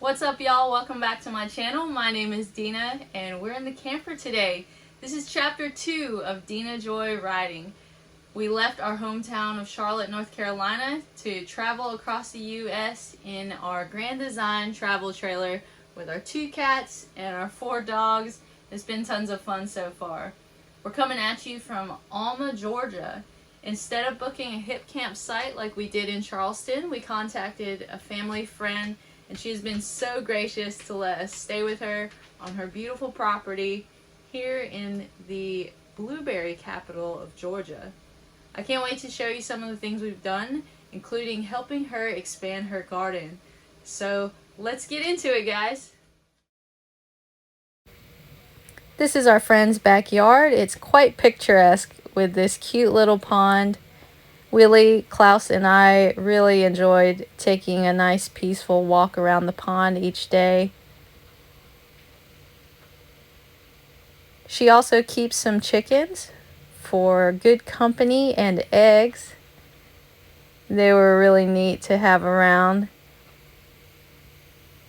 What's up, y'all? Welcome back to my channel. My name is Dina and we're in the camper today. This is chapter 2 of Dina Joy Riding. We left our hometown of Charlotte, North Carolina to travel across the U.S. in our Grand Design travel trailer with our 2 cats and our 4 dogs. It's been tons of fun so far. We're coming at you from Alma, Georgia. Instead of booking a hip campsite like we did in Charleston, we contacted a family friend, and she's been so gracious to let us stay with her on her beautiful property here in the blueberry capital of Georgia. I can't wait to show you some of the things we've done, including helping her expand her garden. So let's get into it, guys. This is our friend's backyard. It's quite picturesque with this cute little pond. Willie, Klaus, and I really enjoyed taking a nice peaceful walk around the pond each day. She also keeps some chickens for good company and eggs. They were really neat to have around.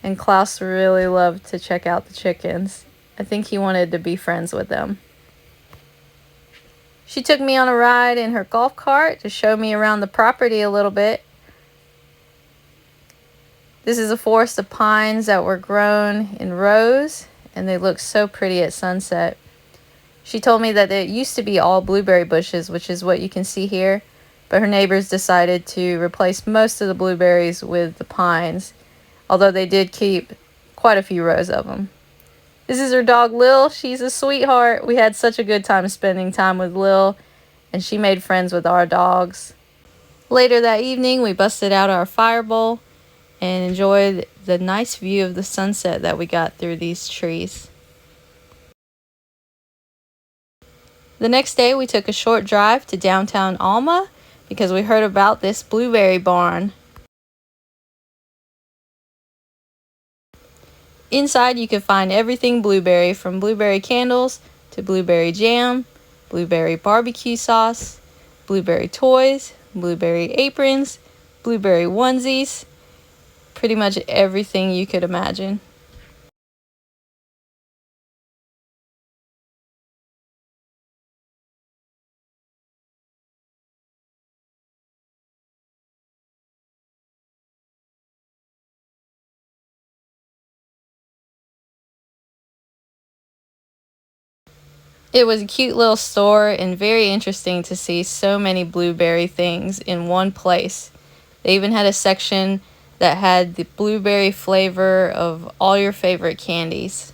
And Klaus really loved to check out the chickens. I think he wanted to be friends with them. She took me on a ride in her golf cart to show me around the property a little bit. This is a forest of pines that were grown in rows, and they look so pretty at sunset. She told me that it used to be all blueberry bushes, which is what you can see here, but her neighbors decided to replace most of the blueberries with the pines, although they did keep quite a few rows of them. This is her dog, Lil. She's a sweetheart. We had such a good time spending time with Lil, and she made friends with our dogs. Later that evening, we busted out our fire bowl and enjoyed the nice view of the sunset that we got through these trees. The next day, we took a short drive to downtown Alma because we heard about this blueberry barn. Inside, you can find everything blueberry, from blueberry candles to blueberry jam, blueberry barbecue sauce, blueberry toys, blueberry aprons, blueberry onesies, pretty much everything you could imagine. It was a cute little store and very interesting to see so many blueberry things in one place. They even had a section that had the blueberry flavor of all your favorite candies.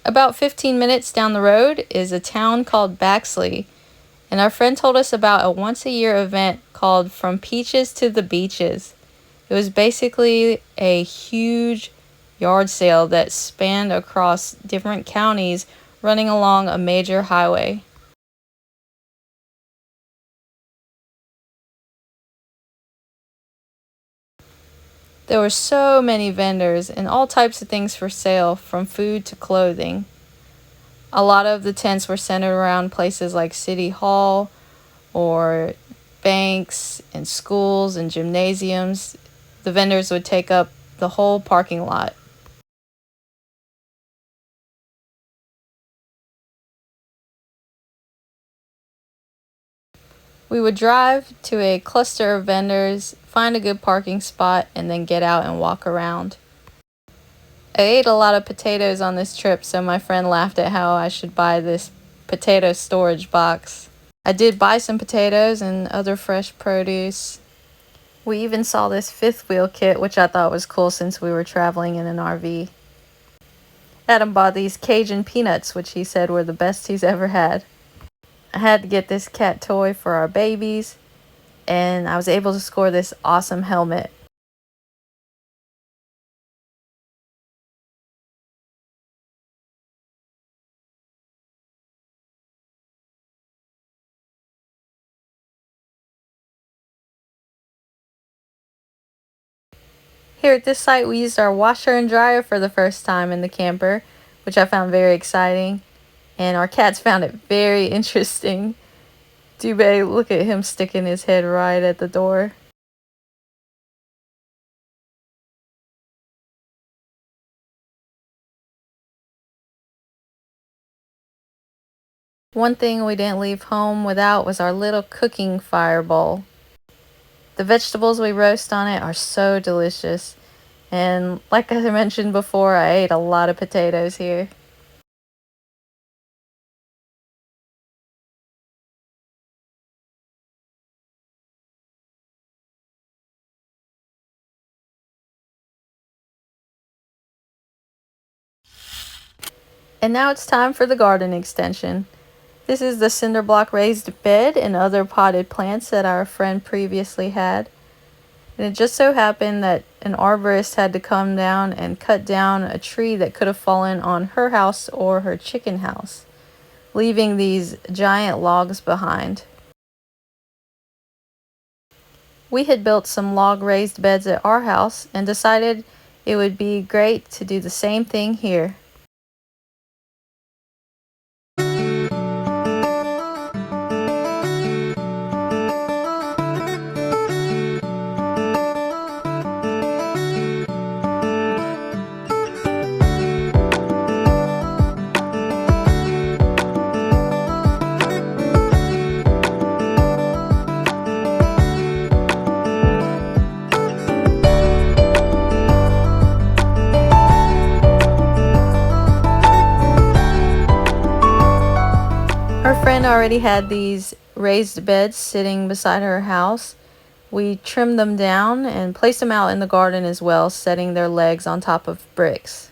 About 15 minutes down the road is a town called Baxley, and our friend told us about a once-a-year event called From Peaches to the Beaches. It was basically a huge yard sale that spanned across different counties running along a major highway. There were so many vendors and all types of things for sale, from food to clothing. A lot of the tents were centered around places like City Hall or banks and schools and gymnasiums. The vendors would take up the whole parking lot. We would drive to a cluster of vendors, find a good parking spot, and then get out and walk around. I ate a lot of potatoes on this trip, so my friend laughed at how I should buy this potato storage box. I did buy some potatoes and other fresh produce. We even saw this fifth wheel kit, which I thought was cool since we were traveling in an RV. Adam bought these Cajun peanuts, which he said were the best he's ever had. I had to get this cat toy for our babies, and I was able to score this awesome helmet. Here at this site, we used our washer and dryer for the first time in the camper, which I found very exciting, and our cats found it very interesting. Dubé, look at him sticking his head right at the door. One thing we didn't leave home without was our little cooking fire bowl. The vegetables we roast on it are so delicious. And like I mentioned before, I ate a lot of potatoes here. And now it's time for the garden extension. This is the cinder block raised bed and other potted plants that our friend previously had. And it just so happened that an arborist had to come down and cut down a tree that could have fallen on her house or her chicken house, leaving these giant logs behind. We had built some log raised beds at our house and decided it would be great to do the same thing here. Her friend already had these raised beds sitting beside her house. We trimmed them down and placed them out in the garden as well, setting their legs on top of bricks.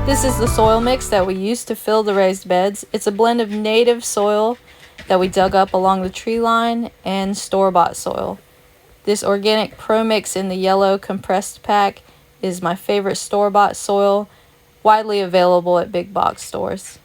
This is the soil mix that we used to fill the raised beds. It's a blend of native soil that we dug up along the tree line and store-bought soil. This organic Pro Mix in the yellow compressed pack is my favorite store-bought soil, widely available at big box stores.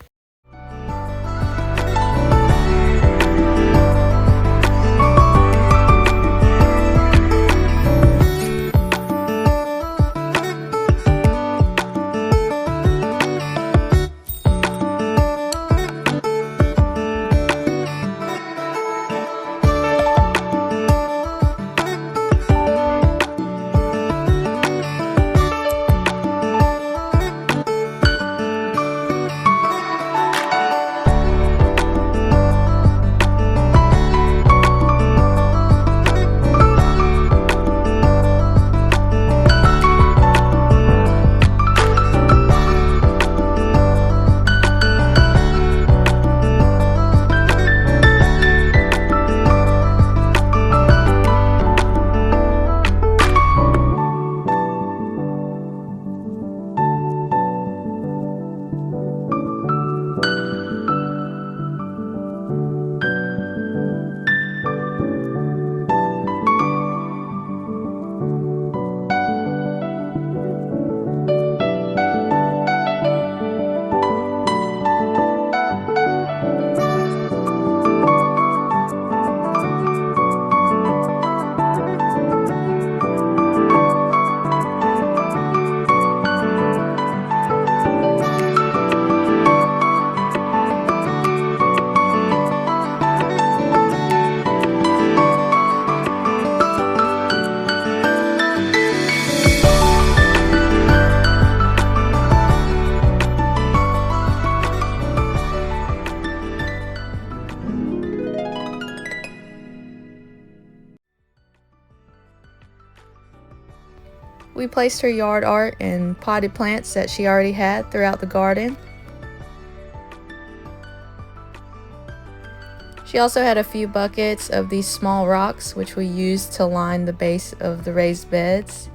We placed her yard art and potted plants that she already had throughout the garden. She also had a few buckets of these small rocks which we used to line the base of the raised beds.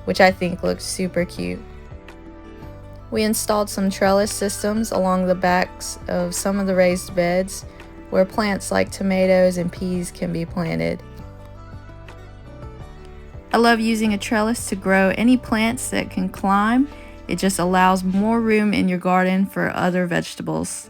which I think looks super cute. We installed some trellis systems along the backs of some of the raised beds where plants like tomatoes and peas can be planted. I love using a trellis to grow any plants that can climb. It just allows more room in your garden for other vegetables.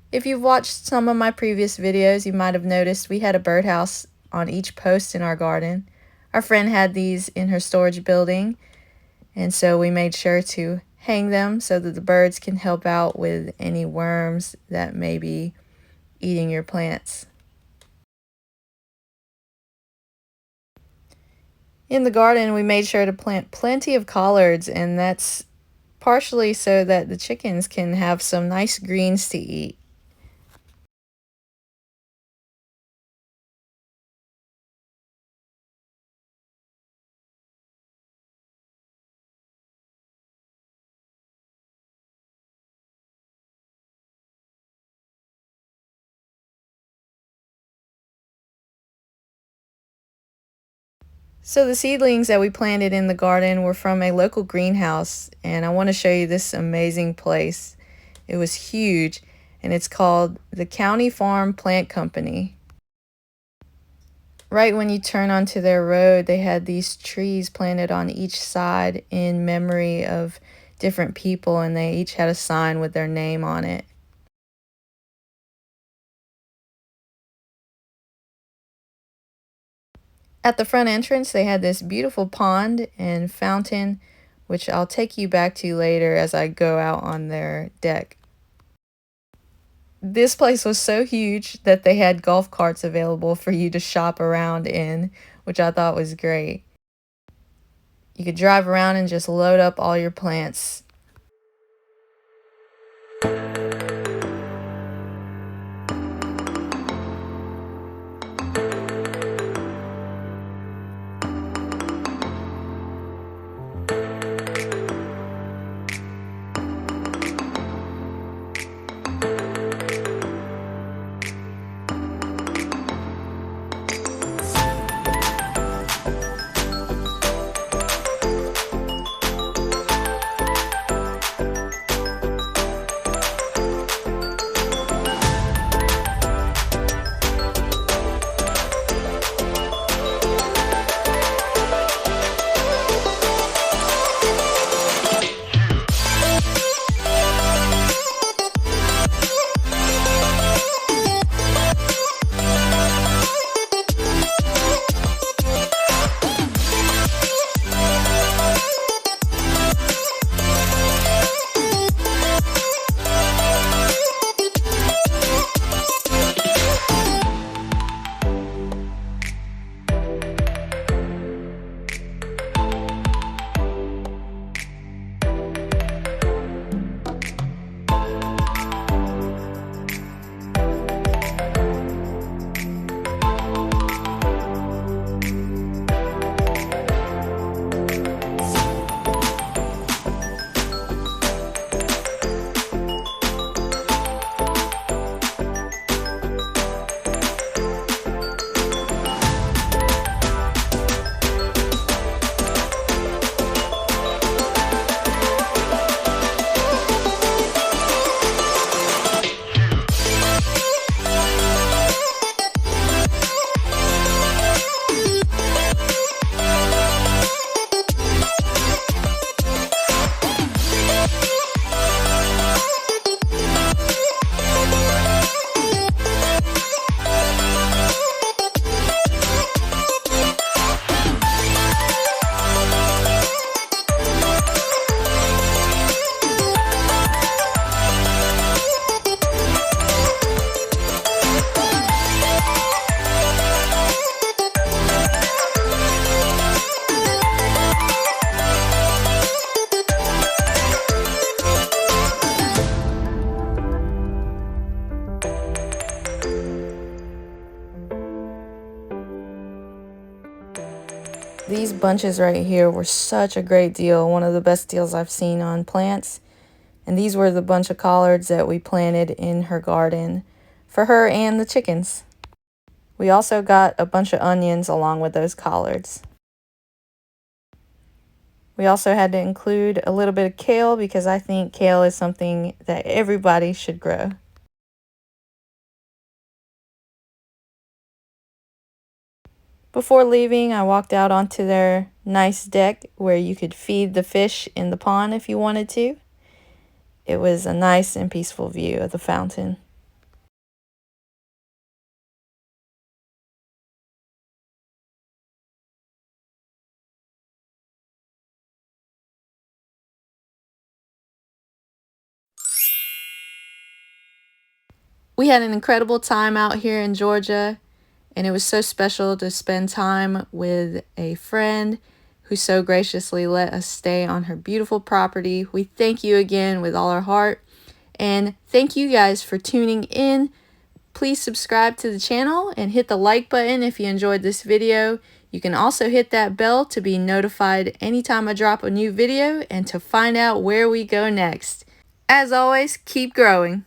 If you've watched some of my previous videos, you might have noticed we had a birdhouse on each post in our garden. Our friend had these in her storage building, and so we made sure to hang them so that the birds can help out with any worms that may be eating your plants. In the garden, we made sure to plant plenty of collards, and that's partially so that the chickens can have some nice greens to eat. So the seedlings that we planted in the garden were from a local greenhouse, and I want to show you this amazing place. It was huge, and it's called the County Farm Plant Company. Right when you turn onto their road, they had these trees planted on each side in memory of different people, and they each had a sign with their name on it. At the front entrance, they had this beautiful pond and fountain, which I'll take you back to later as I go out on their deck. This place was so huge that they had golf carts available for you to shop around in, which I thought was great. You could drive around and just load up all your plants. These bunches right here were such a great deal, one of the best deals I've seen on plants. And these were the bunch of collards that we planted in her garden for her and the chickens. We also got a bunch of onions along with those collards. We also had to include a little bit of kale because I think kale is something that everybody should grow. Before leaving, I walked out onto their nice deck where you could feed the fish in the pond if you wanted to. It was a nice and peaceful view of the fountain. We had an incredible time out here in Georgia, and it was so special to spend time with a friend who so graciously let us stay on her beautiful property. We thank you again with all our heart, and thank you guys for tuning in. Please subscribe to the channel and hit the like button if you enjoyed this video. You can also hit that bell to be notified anytime I drop a new video and to find out where we go next. As always, keep growing.